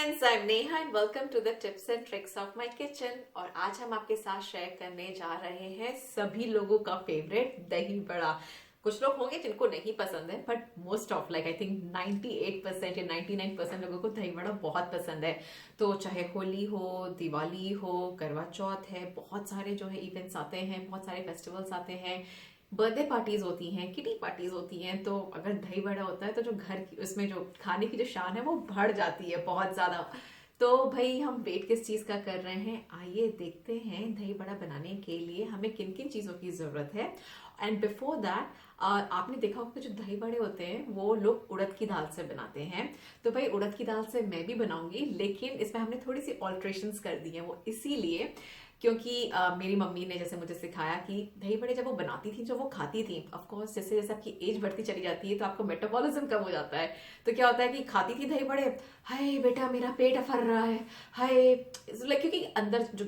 Friends, I am Neha and welcome to the tips and tricks of my kitchen. और आज हम आपके साथ शेयर करने जा रहे हैं सभी लोगों का फेवरेट दही बड़ा। कुछ लोग होंगे जिनको नहीं पसंद है, but most of like I think 98% या 99% लोगों को दही बड़ा बहुत पसंद है। तो चाहे होली हो, दिवाली हो, करवा चौथ है, बहुत सारे जो है इवेंट्स आते हैं, बहुत सारे फेस्टिवल्स आते हैं, बर्थडे पार्टीज होती हैं, किटी पार्टीज होती हैं। तो अगर दही बड़ा होता है तो जो घर की उसमें जो खाने की जो शान है वो बढ़ जाती है बहुत ज्यादा। तो भाई हम वेट किस चीज का कर रहे हैं, आइए देखते हैं दही बड़ा बनाने के लिए हमें किन किन चीजों की जरूरत है। एंड बिफोर दैट आपने देखा होगा कि जो दही बड़े होते हैं वो लोग उड़द की दाल से बनाते हैं। तो भाई उड़द की दाल से मैं भी बनाऊंगी, लेकिन इसमें हमने थोड़ी सी ऑल्ट्रेशंस कर दी हैं। वो इसीलिए क्योंकि मेरी मम्मी ने जैसे मुझे सिखाया कि दही बड़े जब वो बनाती थी, जब वो खाती थी, ऑफ कोर्स जैसे जैसे आपकी एज बढ़ती चली जाती है तो आपका मेटाबॉलिज्म कम हो जाता है। तो क्या होता है कि खाती थी दही बड़े, हाय बेटा मेरा पेट अफर रहा है, हाय लाइक, क्योंकि अंदर जो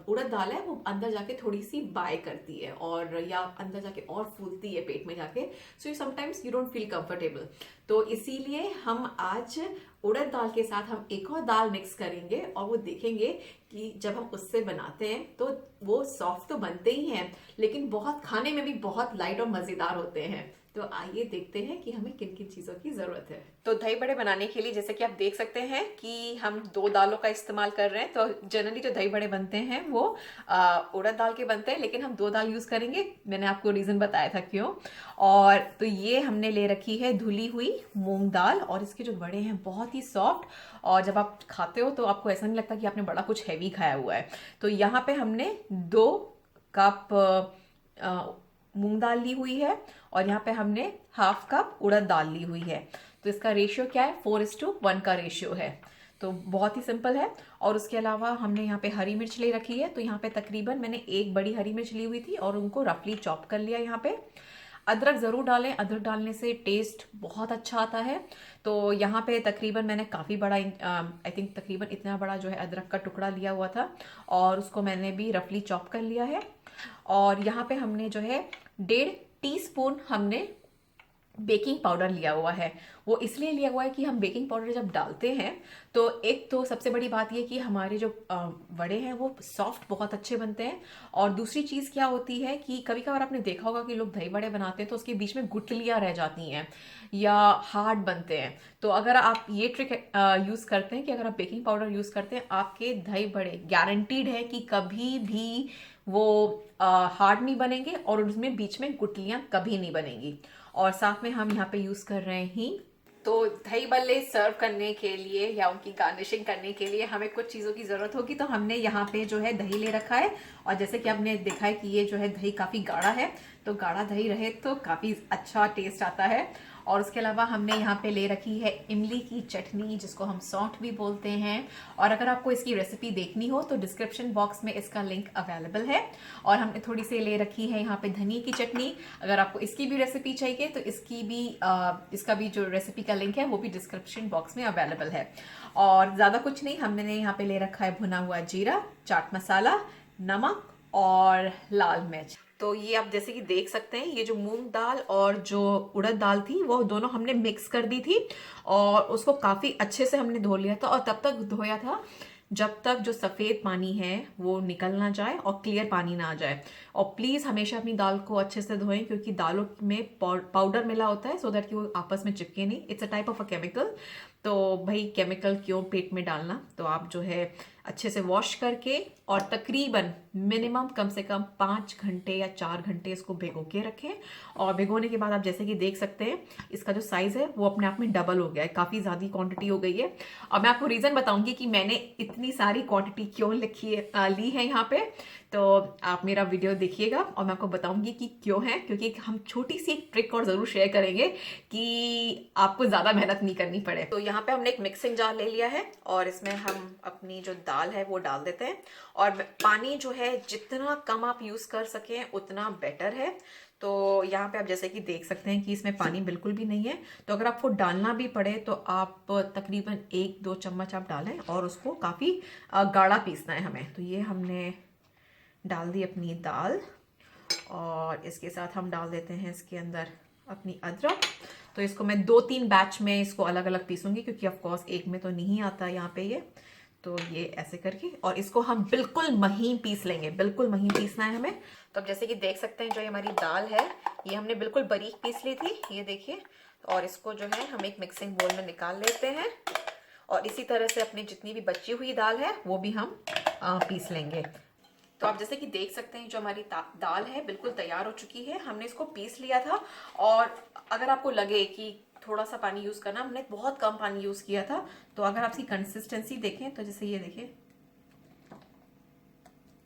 उड़द दाल है वो अंदर जाके थोड़ी सी बाय करती है और या अंदर जाके और फूलती है पेट में जाके। So you sometimes you don't feel comfortable. तो इसीलिए हम आज उड़द दाल के साथ हम एक और दाल मिक्स करेंगे और वो देखेंगे कि जब हम उससे बनाते हैं तो वो सॉफ्ट तो बनते ही हैं, लेकिन बहुत खाने में भी बहुत लाइट और मजेदार होते हैं। तो आइए देखते हैं कि हमें किन किन चीजों की जरूरत है। तो दही बड़े बनाने के लिए जैसे कि आप देख सकते हैं कि हम दो दालों का इस्तेमाल कर रहे हैं। तो जनरली जो दही बड़े बनते हैं वो उड़द दाल के बनते हैं, लेकिन हम दो दाल यूज करेंगे। मैंने आपको रीजन बताया था क्यों। और तो ये हमने ले रखी है धुली हुई मूंग दाल, और इसके जो बड़े हैं बहुत ही सॉफ्ट, और जब आप खाते हो तो आपको ऐसा नहीं लगता कि आपने बड़ा कुछ हैवी खाया हुआ है। तो यहाँ पे हमने 2 कप मूंग दाल ली हुई है, और यहाँ पे हमने हाफ कप उड़द दाल ली हुई है। तो इसका रेशियो क्या है, 4:1 का रेशियो है। तो बहुत ही सिंपल है। और उसके अलावा हमने यहाँ पे हरी मिर्च ले रखी है। तो यहाँ पे तकरीबन मैंने 1 बड़ी हरी मिर्च ली हुई थी और उनको रफली चॉप कर लिया। यहाँ पे अदरक ज़रूर डालें, अदरक डालने से टेस्ट बहुत अच्छा आता है। तो यहाँ पे तकरीबन मैंने काफ़ी बड़ा, आई थिंक तकरीबन इतना बड़ा जो है अदरक का टुकड़ा लिया हुआ था, और उसको मैंने भी रफली चॉप कर लिया है। और यहाँ पे हमने जो है 1.5 टीस्पून हमने बेकिंग पाउडर लिया हुआ है। वो इसलिए लिया हुआ है कि हम बेकिंग पाउडर जब डालते हैं तो एक तो सबसे बड़ी बात ये कि हमारे जो वड़े हैं वो सॉफ्ट बहुत अच्छे बनते हैं। और दूसरी चीज़ क्या होती है कि कभी कभार आपने देखा होगा कि लोग दही बड़े बनाते हैं तो उसके बीच में गुठलियाँ रह जाती हैं या हार्ड बनते हैं। तो अगर आप ये ट्रिक यूज़ करते हैं कि अगर आप बेकिंग पाउडर यूज़ करते हैं, आपके दही बड़े गारंटीड है कि कभी भी वो हार्ड नहीं बनेंगे और उसमें बीच में गुठलियाँ कभी नहीं बनेंगी। और साथ में हम यहाँ पे यूज कर रहे हैं हींग। तो दही बल्ले सर्व करने के लिए या उनकी गार्निशिंग करने के लिए हमें कुछ चीज़ों की ज़रूरत होगी। तो हमने यहाँ पे जो है दही ले रखा है, और जैसे कि आपने देखा है कि ये जो है दही काफ़ी गाढ़ा है। तो गाढ़ा दही रहे तो काफ़ी अच्छा टेस्ट आता है। और उसके अलावा हमने यहाँ पे ले रखी है इमली की चटनी, जिसको हम सौंठ भी बोलते हैं। और अगर आपको इसकी रेसिपी देखनी हो तो डिस्क्रिप्शन बॉक्स में इसका लिंक अवेलेबल है। और हमने थोड़ी सी ले रखी है यहाँ पे धनिया की चटनी। अगर आपको इसकी भी रेसिपी चाहिए तो इसका भी जो रेसिपी का लिंक है वो भी डिस्क्रिप्शन बॉक्स में अवेलेबल है। और ज़्यादा कुछ नहीं, हमने यहाँ पे ले रखा है भुना हुआ जीरा, चाट मसाला, नमक और लाल मिर्च। तो ये आप जैसे कि देख सकते हैं, ये जो मूंग दाल और जो उड़द दाल थी वो दोनों हमने मिक्स कर दी थी, और उसको काफ़ी अच्छे से हमने धो लिया था। और तब तक धोया था जब तक जो सफ़ेद पानी है वो निकल ना जाए और क्लियर पानी ना आ जाए। और प्लीज़ हमेशा अपनी दाल को अच्छे से धोएं, क्योंकि दालों में पाउडर मिला होता है, सो दैट कि वो आपस में चिपके नहीं। It's a type of a chemical. तो भाई केमिकल क्यों पेट में डालना। तो आप जो है अच्छे से वॉश करके और तकरीबन मिनिमम कम से कम 5 घंटे या 4 घंटे इसको भिगो के रखें। और भिगोने के बाद आप जैसे कि देख सकते हैं इसका जो साइज़ है वो अपने आप में डबल हो गया है, काफ़ी ज़्यादा क्वांटिटी हो गई है। और मैं आपको रीज़न बताऊंगी कि मैंने इतनी सारी क्वांटिटी क्यों ली है यहाँ पे। तो आप मेरा वीडियो देखिएगा और मैं आपको बताऊंगी कि क्यों है, क्योंकि हम छोटी सी एक ट्रिक और ज़रूर शेयर करेंगे कि आपको ज़्यादा मेहनत नहीं करनी पड़े। तो यहाँ पे हमने एक मिक्सिंग जार ले लिया है, और इसमें हम अपनी जो दाल है वो डाल देते हैं। और पानी जो है जितना कम आप यूज़ कर सकें उतना बेटर है। तो यहाँ पे आप जैसे कि देख सकते हैं कि इसमें पानी बिल्कुल भी नहीं है। तो अगर आपको डालना भी पड़े तो आप तकरीबन 1-2 चम्मच आप डालें, और उसको काफ़ी गाढ़ा पीसना है हमें। तो ये हमने डाल दी अपनी दाल, और इसके साथ हम डाल देते हैं इसके अंदर अपनी अदरक। तो इसको मैं 2-3 बैच में इसको अलग अलग पीसूंगी, क्योंकि ऑफ कोर्स एक में तो नहीं आता यहाँ पे ये। तो ये ऐसे करके और इसको हम बिल्कुल महीन पीस लेंगे, बिल्कुल महीन पीसना है हमें। तो अब जैसे कि देख सकते हैं जो ये हमारी दाल है ये हमने बिल्कुल बारीक पीस ली थी, ये देखिए। और इसको जो है हम एक मिक्सिंग बोल में निकाल लेते हैं और इसी तरह से अपनी जितनी भी बची हुई दाल है वो भी हम पीस लेंगे। तो आप जैसे कि देख सकते हैं जो हमारी दाल है बिल्कुल तैयार हो चुकी है, हमने इसको पीस लिया था। और अगर आपको लगे कि थोड़ा सा पानी यूज करना, हमने बहुत कम पानी यूज किया था। तो अगर आप इसकी कंसिस्टेंसी देखें तो जैसे ये देखिए,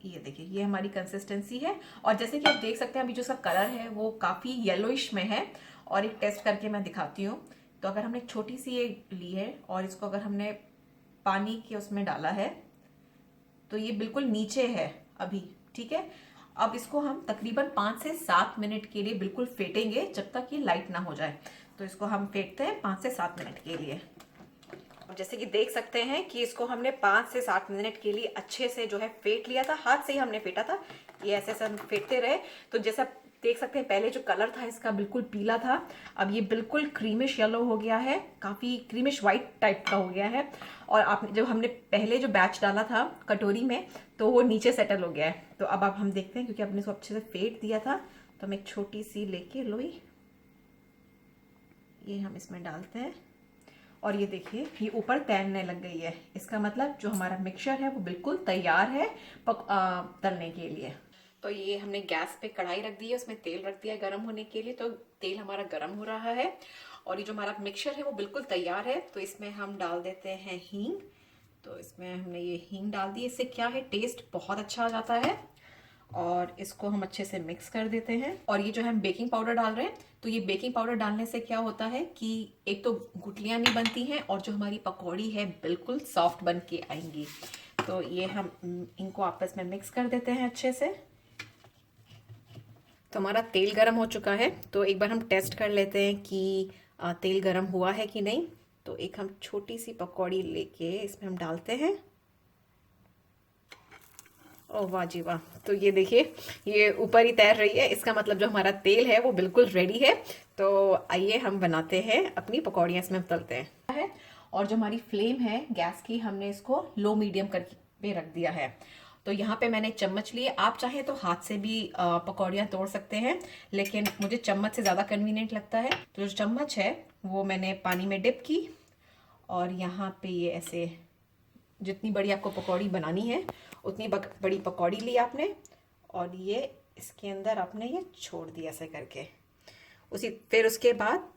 ये देखिए ये हमारी कंसिस्टेंसी है। और जैसे कि आप देख सकते हैं अभी जो इसका कलर है वो काफी येलोइश में है। और एक टेस्ट करके मैं दिखाती हूँ। तो अगर हमने एक छोटी सी ये ली है और इसको अगर हमने पानी के उसमें डाला है तो ये बिल्कुल नीचे है अभी, ठीक है। अब इसको हम तकरीबन 5 से 7 मिनट के लिए बिल्कुल फेंटेंगे जब तक ये लाइट ना हो जाए। तो इसको हम फेंटते हैं 5 से 7 मिनट के लिए। अब जैसे कि देख सकते हैं कि इसको हमने 5 से 7 मिनट के लिए अच्छे से जो है फेंट लिया था, हाथ से ही हमने फेंटा था। ये ऐसे ऐसे हम फेंटते रहे। तो जैसा देख सकते हैं पहले जो कलर था इसका बिल्कुल पीला था, अब ये बिल्कुल क्रीमिश येलो हो गया है, काफी क्रीमिश वाइट टाइप का हो गया है। और आपने जब हमने पहले जो बैच डाला था कटोरी में तो वो नीचे सेटल हो गया है। तो अब हम देखते हैं, क्योंकि आपने इसको अच्छे से फेंट दिया था। तो हम एक छोटी सी लेके लोई ये हम इसमें डालते हैं और ये देखिए ये ऊपर तैरने लग गई है। इसका मतलब जो हमारा मिक्सचर है वो बिल्कुल तैयार है तलने के लिए। तो ये हमने गैस पे कढ़ाई रख दी है, उसमें तेल रख दिया है गर्म होने के लिए। तो तेल हमारा गर्म हो रहा है और ये जो हमारा मिक्सचर है वो बिल्कुल तैयार है। तो इसमें हम डाल देते हैं हींग। तो इसमें हमने ये हींग डाल दी, इससे क्या है टेस्ट बहुत अच्छा आ जाता है। और इसको हम अच्छे से मिक्स कर देते हैं। और ये जो हम बेकिंग पाउडर डाल रहे हैं, तो ये बेकिंग पाउडर डालने से क्या होता है कि एक तो गुठलियां नहीं बनती हैं और जो हमारी पकौड़ी है बिल्कुल सॉफ्ट बन के आएंगी। तो ये हम इनको आपस में मिक्स कर देते हैं अच्छे से। तो हमारा तेल गरम हो चुका है, तो एक बार हम टेस्ट कर लेते हैं कि तेल गरम हुआ है कि नहीं। तो एक हम छोटी सी पकौड़ी लेके इसमें हम डालते हैं। ओ वाह जी वाह! तो ये देखिए ये ऊपर ही तैर रही है, इसका मतलब जो हमारा तेल है वो बिल्कुल रेडी है। तो आइए हम बनाते हैं अपनी पकौड़ियाँ, इसमें तलते हैं। और जो हमारी फ्लेम है गैस की, हमने इसको लो मीडियम करके रख दिया है। तो यहाँ पे मैंने चम्मच लिए, आप चाहे तो हाथ से भी पकौड़ियाँ तोड़ सकते हैं, लेकिन मुझे चम्मच से ज़्यादा कन्वीनियंट लगता है। तो जो चम्मच है वो मैंने पानी में डिप की और यहाँ पे ये ऐसे जितनी बड़ी आपको पकौड़ी बनानी है उतनी बड़ी पकौड़ी ली आपने और ये इसके अंदर आपने ये छोड़ दिया ऐसे करके। फिर उसके बाद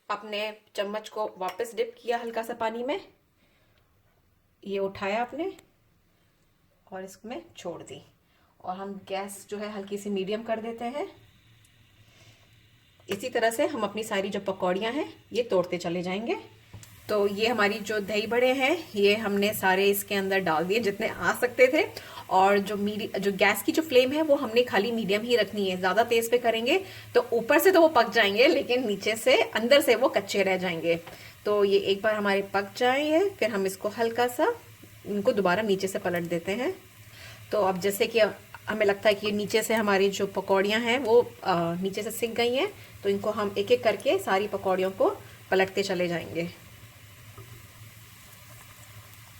आपने चम्मच को वापस डिप किया हल्का सा पानी में, ये उठाया आपने और इसमें छोड़ दी। और हम गैस जो है हल्की सी मीडियम कर देते हैं। इसी तरह से हम अपनी सारी जो पकौड़ियाँ हैं ये तोड़ते चले जाएंगे। तो ये हमारी जो दही बड़े हैं ये हमने सारे इसके अंदर डाल दिए जितने आ सकते थे। और जो गैस की जो फ्लेम है वो हमने खाली मीडियम ही रखनी है, ज़्यादा तेज़ पे करेंगे तो ऊपर से तो वो पक जाएंगे लेकिन नीचे से अंदर से वो कच्चे रह जाएंगे। तो ये एक बार हमारे पक जाएंगे फिर हम इसको हल्का सा इनको दोबारा नीचे से पलट देते हैं। तो अब जैसे कि हमें लगता है कि नीचे से हमारी जो पकौड़ियाँ हैं वो नीचे से सिक गई हैं, तो इनको हम एक एक करके सारी पकौड़ियों को पलटते चले जाएंगे।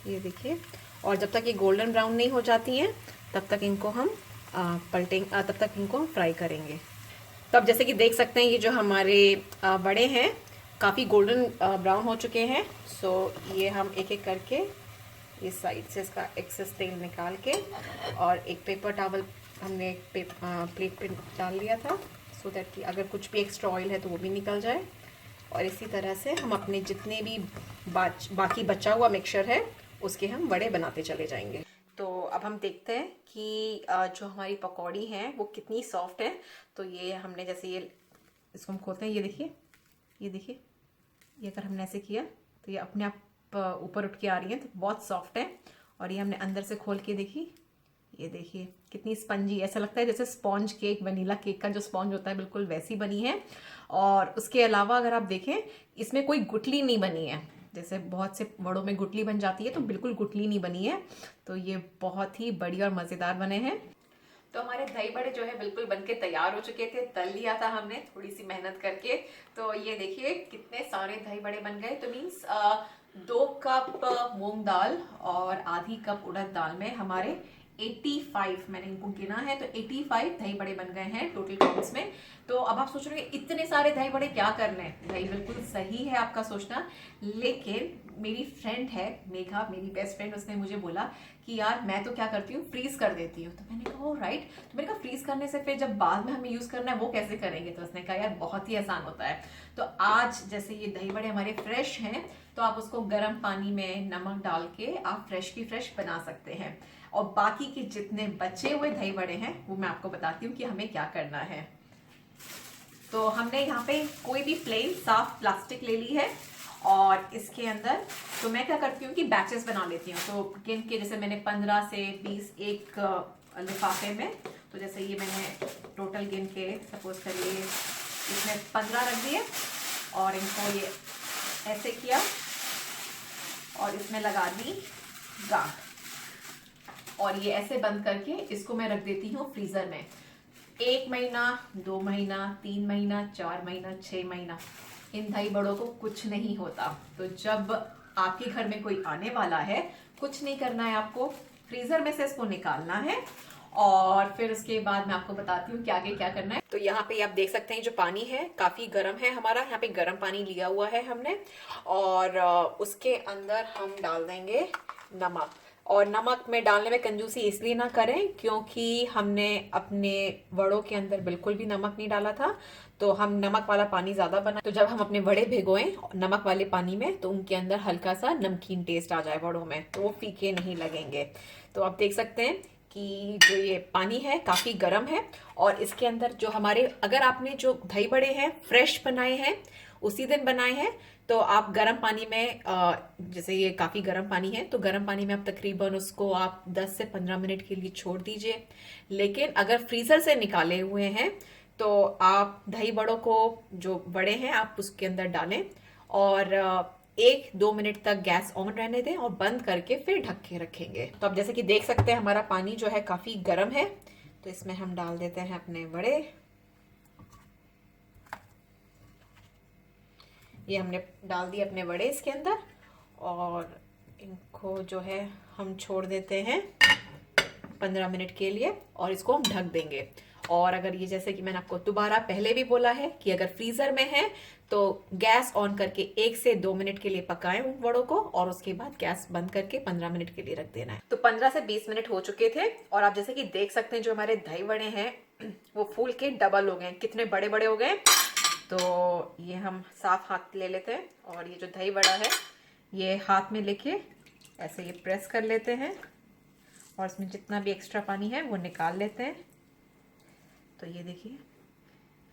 ये देखिए, और जब तक ये गोल्डन ब्राउन नहीं हो जाती हैं तब तक इनको हम तब तक इनको हम फ्राई करेंगे। तो अब जैसे कि देख सकते हैं ये जो हमारे बड़े हैं काफ़ी गोल्डन ब्राउन हो चुके हैं। सो ये हम एक एक करके इस साइड से इसका एक्सेस तेल निकाल के और एक पेपर टॉवल हमने एक प्लेट पे डाल लिया था, सो दैट कि अगर कुछ भी एक्स्ट्रा ऑयल है तो वो भी निकल जाए। और इसी तरह से हम अपने जितने भी बाकी बचा हुआ मिक्सचर है उसके हम बड़े बनाते चले जाएंगे। तो अब हम देखते हैं कि जो हमारी पकौड़ी है वो कितनी सॉफ्ट है। तो ये हमने जैसे ये इसको हम खोलते हैं, ये देखिए ये अगर हमने ऐसे किया तो ये अपने आप ऊपर उठ के आ रही है, तो बहुत सॉफ्ट है। और ये हमने अंदर से खोल के देखी, ये देखिए कितनी स्पंजी, ऐसा लगता है जैसे स्पॉन्ज केक, वनीला केक का जो स्पॉन्ज होता है बिल्कुल वैसी बनी है। और उसके अलावा अगर आप देखें इसमें कोई गुठली नहीं बनी है, जैसे बहुत से बड़ों में गुठली बन जाती है तो बिल्कुल गुठली नहीं बनी है। तो ये बहुत ही बढ़िया और मज़ेदार बने हैं। तो हमारे दही बड़े जो है बिल्कुल बनके तैयार हो चुके थे, तल लिया था हमने थोड़ी सी मेहनत करके। तो ये देखिए कितने सारे दही बड़े बन गए। तो मीन्स 2 कप मूंग दाल और आधी कप उड़द दाल में हमारे 85, मैंने इनको गिना है तो 85 दही बड़े बन गए हैं टोटल काउंट्स में। तो अब आप सोच रहे हैं इतने सारे दही बड़े क्या करने हैं, दही बिल्कुल सही है आपका सोचना। लेकिन मेरी फ्रेंड है मेघा, मेरी बेस्ट फ्रेंड, उसने मुझे बोला कि यार मैं तो क्या करती हूँ, फ्रीज कर देती हूँ। तो मैंने कहा ओ राइट। तो मैंने कहा फ्रीज करने से फिर जब बाद में हमें यूज करना है वो कैसे करेंगे। तो उसने कहा यार बहुत ही आसान होता है। तो आज जैसे ये दही बड़े हमारे फ्रेश हैं तो आप उसको गर्म पानी में नमक डाल के आप फ्रेश की फ्रेश बना सकते हैं। और बाकी के जितने बचे हुए दही बड़े हैं वो मैं आपको बताती हूँ कि हमें क्या करना है। तो हमने यहाँ पे कोई भी प्लेन साफ प्लास्टिक ले ली है और इसके अंदर तो मैं क्या करती हूँ कि बैचेस बना लेती हूँ। तो गिन के जैसे मैंने 15 से 20 एक लिफाफे में, तो जैसे ये मैंने टोटल गिन के सपोज करिए इसमें 15 रख दिए और इनको ये ऐसे किया और इसमें लगा दी गांठ और ये ऐसे बंद करके इसको मैं रख देती हूँ फ्रीजर में 1 महीना, 2 महीना, 3 महीना, 4 महीना, 6 महीना। इन दही बड़ों को कुछ नहीं होता। तो जब आपके घर में कोई आने वाला है, कुछ नहीं करना है आपको, फ्रीजर में से इसको निकालना है और फिर उसके बाद मैं आपको बताती हूँ कि आगे क्या करना है। तो यहाँ पे आप देख सकते हैं जो पानी है काफी गर्म है हमारा, यहाँ पे गर्म पानी लिया हुआ है हमने और उसके अंदर हम डाल देंगे नमक। और नमक में डालने में कंजूसी इसलिए ना करें क्योंकि हमने अपने वड़ों के अंदर बिल्कुल भी नमक नहीं डाला था, तो हम नमक वाला पानी ज्यादा बना। तो जब हम अपने वड़े भिगोएं नमक वाले पानी में तो उनके अंदर हल्का सा नमकीन टेस्ट आ जाए वड़ों में, तो वो फीके नहीं लगेंगे। तो आप देख सकते हैं कि जो ये पानी है काफी गर्म है और इसके अंदर जो हमारे, अगर आपने जो दही बड़े हैं फ्रेश बनाए हैं, उसी दिन बनाए हैं, तो आप गर्म पानी में जैसे ये काफी गर्म पानी है तो गर्म पानी में आप तकरीबन उसको आप 10 से 15 मिनट के लिए छोड़ दीजिए। लेकिन अगर फ्रीजर से निकाले हुए हैं तो आप दही बड़ों को, जो बड़े हैं आप उसके अंदर डालें और 1-2 मिनट तक गैस ऑन रहने दें और बंद करके फिर ढक के रखेंगे। तो आप जैसे कि देख सकते हैं हमारा पानी जो है काफी गर्म है। तो इसमें हम डाल देते हैं अपने बड़े। ये हमने डाल दिए अपने बड़े इसके अंदर और इनको जो है हम छोड़ देते हैं 15 मिनट के लिए और इसको हम ढक देंगे। और अगर ये, जैसे कि मैंने आपको दोबारा पहले भी बोला है कि अगर फ्रीजर में है तो गैस ऑन करके 1 से 2 मिनट के लिए पकाएं उन वड़ों को और उसके बाद गैस बंद करके 15 मिनट के लिए रख देना है। तो 15 से 20 मिनट हो चुके थे और आप जैसे कि देख सकते हैं जो हमारे दही वड़े हैं वो फूल के डबल हो गए, कितने बड़े बड़े हो गए। तो ये हम साफ हाथ ले लेते हैं और ये जो दही वड़ा है ये हाथ में लेके ऐसे ये प्रेस कर लेते हैं और इसमें जितना भी एक्स्ट्रा पानी है वो निकाल लेते हैं। तो ये देखिए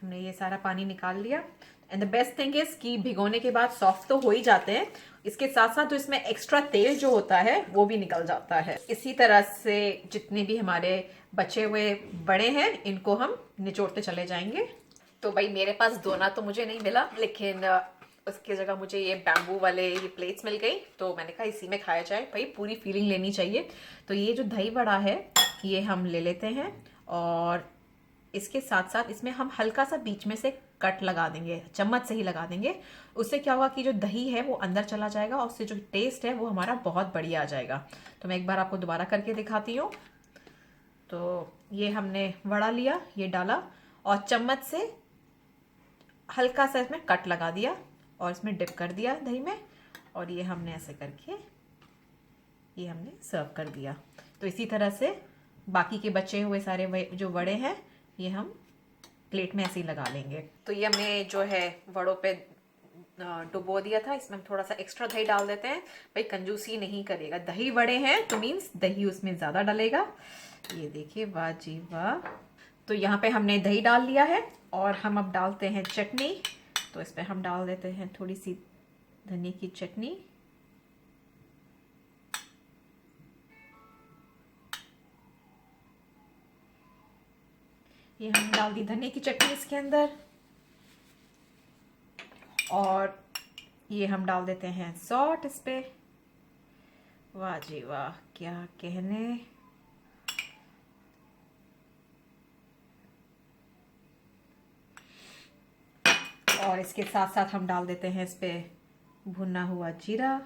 हमने ये सारा पानी निकाल लिया। And the best thing is कि भिगोने के बाद सॉफ्ट तो हो ही जाते हैं, इसके साथ साथ तो इसमें एक्स्ट्रा तेल जो होता है वो भी निकल जाता है। इसी तरह से जितने भी हमारे बचे हुए बड़े हैं इनको हम निचोड़ते चले जाएंगे। तो भाई मेरे पास दोना तो मुझे नहीं मिला, लेकिन उसकी जगह मुझे ये बैम्बू वाले ये प्लेट्स मिल गई, तो मैंने कहा इसी में खाया जाए, भाई पूरी फीलिंग लेनी चाहिए। तो ये जो दही वड़ा है ये हम ले लेते हैं और इसके साथ साथ इसमें हम हल्का सा बीच में से कट लगा देंगे, चम्मच से ही लगा देंगे। उससे क्या होगा कि जो दही है वो अंदर चला जाएगा और उससे जो टेस्ट है वो हमारा बहुत बढ़िया आ जाएगा। तो मैं एक बार आपको दोबारा करके दिखाती हूँ। तो ये हमने वड़ा लिया, ये डाला और चम्मच से हल्का सा इसमें कट लगा दिया और इसमें डिप कर दिया दही में और ये हमने ऐसे करके ये हमने सर्व कर दिया। तो इसी तरह से बाकी के बचे हुए सारे जो वड़े हैं ये हम प्लेट में ऐसे ही लगा लेंगे। तो ये हमने जो है वड़ों पे डुबो दिया था, इसमें हम थोड़ा सा एक्स्ट्रा दही डाल देते हैं, भाई कंजूसी नहीं करेगा, दही वड़े हैं तो मीन्स दही उसमें ज़्यादा डलेगा। ये देखिए वाह जी वाह। तो यहाँ पे हमने दही डाल लिया है और हम अब डालते हैं चटनी। तो इसमें हम डाल देते हैं थोड़ी सी धनिया की चटनी, ये हम डाल दी धनिया की चटनी इसके अंदर और ये हम डाल देते हैं सॉल्ट इस पे। वाह जी वाह, क्या कहने। और इसके साथ साथ हम डाल देते हैं इस पे भुना हुआ जीरा।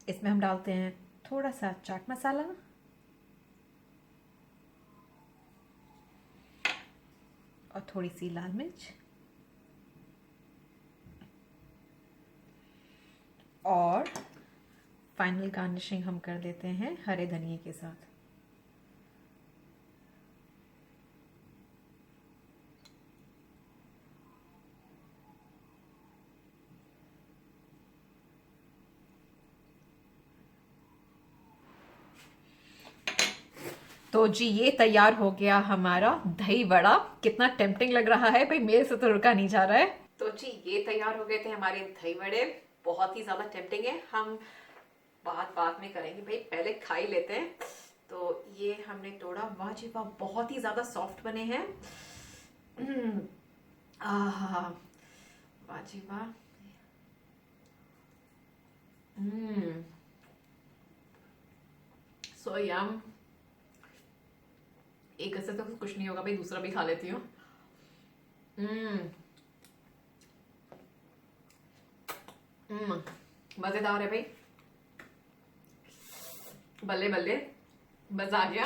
इसमें हम डालते हैं थोड़ा सा चाट मसाला और थोड़ी सी लाल मिर्च और फाइनल गार्निशिंग हम कर देते हैं हरे धनिए के साथ। तो जी ये तैयार हो गया हमारा दही बड़ा। कितना टेम्पटिंग लग रहा है भाई, मेरे से तो रुका नहीं जा रहा है। तो जी ये तैयार हो गए थे हमारे दही बड़े, बहुत ही ज्यादा टेम्पटिंग है। हम बात में करेंगे भाई, पहले खा ही लेते हैं। तो ये हमने तोड़ा, वाह जी वाह, बहुत ही ज्यादा सॉफ्ट बने हैं। आहा, वाह जी वाह। सो यम। एक ऐसे तो कुछ नहीं होगा भाई, दूसरा भी खा लेती हूँ। मजेदार है भाई, बल्ले बल्ले, मजा आ गया।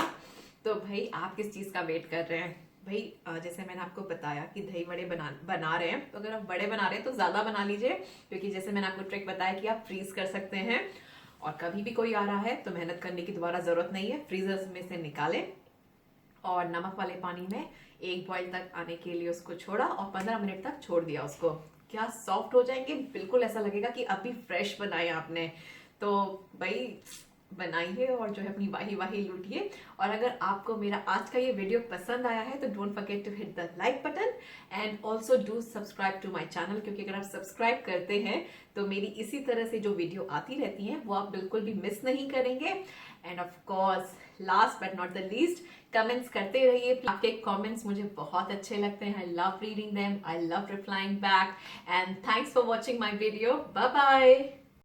तो भाई आप किस चीज का वेट कर रहे हैं भाई? जैसे मैंने आपको बताया कि दही बड़े बना रहे हैं, तो अगर आप बड़े बना रहे हैं तो ज्यादा बना लीजिए, क्योंकि जैसे मैंने आपको ट्रिक बताया कि आप फ्रीज कर सकते हैं। और कभी भी कोई आ रहा है तो मेहनत करने की दोबारा जरूरत नहीं है, फ्रीजर में से निकालें और नमक वाले पानी में एक बॉईल तक आने के लिए उसको छोड़ा और 15 मिनट तक छोड़ दिया उसको। क्या सॉफ्ट हो जाएंगे, बिल्कुल ऐसा लगेगा कि अभी फ्रेश बनाए आपने। तो भाई बनाइए और जो है अपनी वाही वाही लूटिए। और अगर आपको मेरा आज का ये वीडियो पसंद आया है तो don't forget to hit the like button and also do subscribe to my channel, क्योंकि अगर आप सब्सक्राइब करते हैं तो मेरी इसी तरह से जो वीडियो आती रहती हैं वो आप बिल्कुल भी मिस नहीं करेंगे। And of course last but not the least, comments करते रहिए। आपके कमेंट्स मुझे बहुत अच्छे लगते हैं। I love reading them, I love replying back and thanks for watching my video. Bye bye.